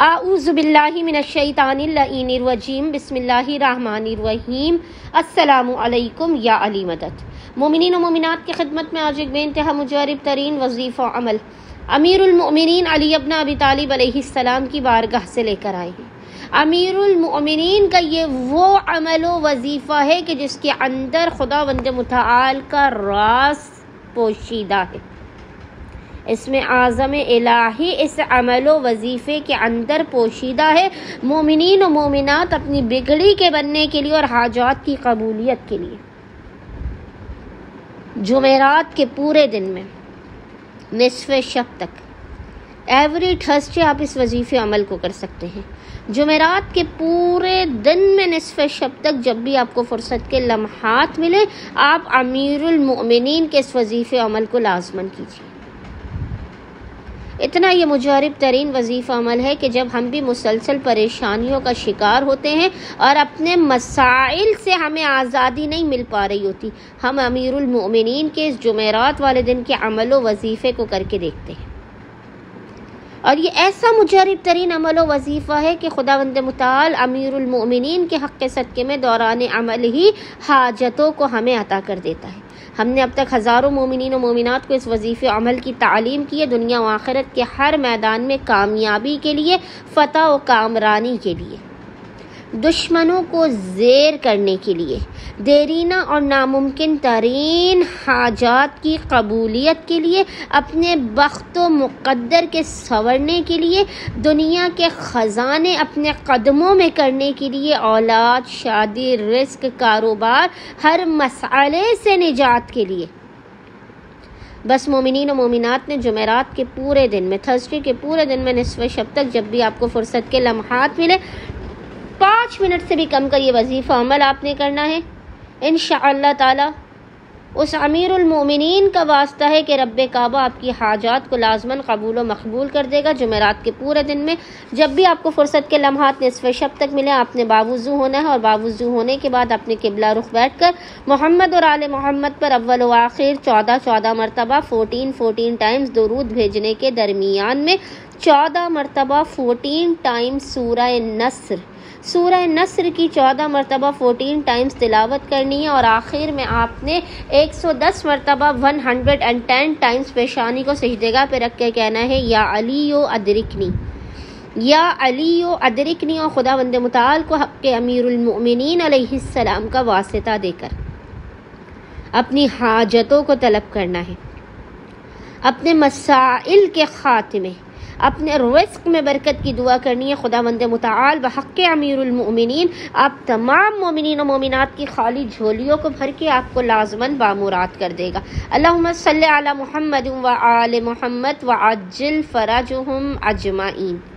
اعوذ باللہ من الشیطان اللعین الرجیم، بسم اللہ الرحمن الرحیم۔ السلام علیکم یا علی مدد۔ مومنین و مومنات کی خدمت میں آج ایک بے انتہا مجرب ترین وظیفہ و عمل امیر المؤمنین علی ابن ابی طالب علیہ السلام کی بارگاہ سے لے کر آئے ہیں۔ امیر المؤمنین کا یہ وہ عمل و وظیفہ ہے کہ جس کے اندر خداوند متعال کا راز پوشیدہ ہے۔ اس میں اعظم الہی اس عمل و وظیفے کے اندر پوشیدہ ہے، مومنین و مومنات اپنی بگڑی کے بننے کے لیے اور حاجات کی قبولیت کے لیے جمعرات کے پورے دن میں نصف شب تک ایوری تھرسڈے آپ اس وظیفے عمل کو کر سکتے ہیں۔ جمعرات کے پورے دن میں نصف شب تک جب بھی آپ کو فرصت کے لمحات ملے، آپ امیر المؤمنین کے اس وظیفے عمل کو لازماً کیجیے۔ اتنا یہ مجرب ترین وظیفہ عمل ہے کہ جب ہم بھی مسلسل پریشانیوں کا شکار ہوتے ہیں اور اپنے مسائل سے ہمیں آزادی نہیں مل پا رہی ہوتی، ہم امیر المؤمنین کے اس جمعرات والے دن کے عمل و وظیفے کو کر کے دیکھتے ہیں، اور یہ ایسا مجرب ترین عمل و وظیفہ ہے کہ خداوند متعال امیر المؤمنین کے حق صدقے میں دوران عمل ہی حاجتوں کو ہمیں عطا کر دیتا ہے۔ ہم نے اب تک ہزاروں مومنین و مومنات کو اس وظیفے عمل کی تعلیم کی ہے، دنیا و آخرت کے ہر میدان میں کامیابی کے لیے، فتح و کامرانی کے لیے، دشمنوں کو زیر کرنے کے لیے، دیرینہ اور ناممکن ترین حاجات کی قبولیت کے لیے، اپنے بخت و مقدر کے سنورنے کے لیے، دنیا کے خزانے اپنے قدموں میں کرنے کے لیے، اولاد، شادی، رزق، کاروبار، ہر مسئلے سے نجات کے لیے۔ بس مومنین و مومنات نے جمعرات کے پورے دن میں، تھرسڈے کے پورے دن میں نصف شب تک جب بھی آپ کو فرصت کے لمحات ملے، 5 منٹ سے بھی کم کا یہ وظیفہ عمل آپ نے کرنا ہے۔ انشاءاللہ تعالی اس امیر المؤمنین کا واسطہ ہے کہ رب کعبہ آپ کی حاجات کو لازماً قبول و مقبول کر دے گا۔ جمعرات کے پورے دن میں جب بھی آپ کو فرصت کے لمحات نصف شب تک ملے، آپ نے باوضو ہونا ہے، اور باوضو ہونے کے بعد اپنے قبلہ رخ بیٹھ کر محمد اور آل محمد پر اول و آخر 14 مرتبہ 14 ٹائمز درود بھیجنے کے درمیان میں 14 مرتبہ 14 ٹائمز سورہ نصر کی 14 مرتبہ 14 ٹائمز تلاوت کرنی ہے، اور آخر میں آپ نے 110 مرتبہ 110 ٹائمز پیشانی کو سجدے گاہ پہ رکھ کے کہنا ہے، یا علیو ادرکنی، یا علیو ادرکنی، اور خداوند متعال کو حق کے امیر المؤمنین علیہ السلام کا واسطہ دے کر اپنی حاجتوں کو طلب کرنا ہے، اپنے مسائل کے خاتمے، اپنے رزق میں برکت کی دعا کرنی ہے۔ خداوند متعال بحق امیر المؤمنین آپ تمام مومنین و مومنات کی خالی جھولیوں کو بھر کے آپ کو لازماً بامراد کر دے گا۔ اللہم صلی علی محمد و آل محمد وعجل فرجہم اجمعین۔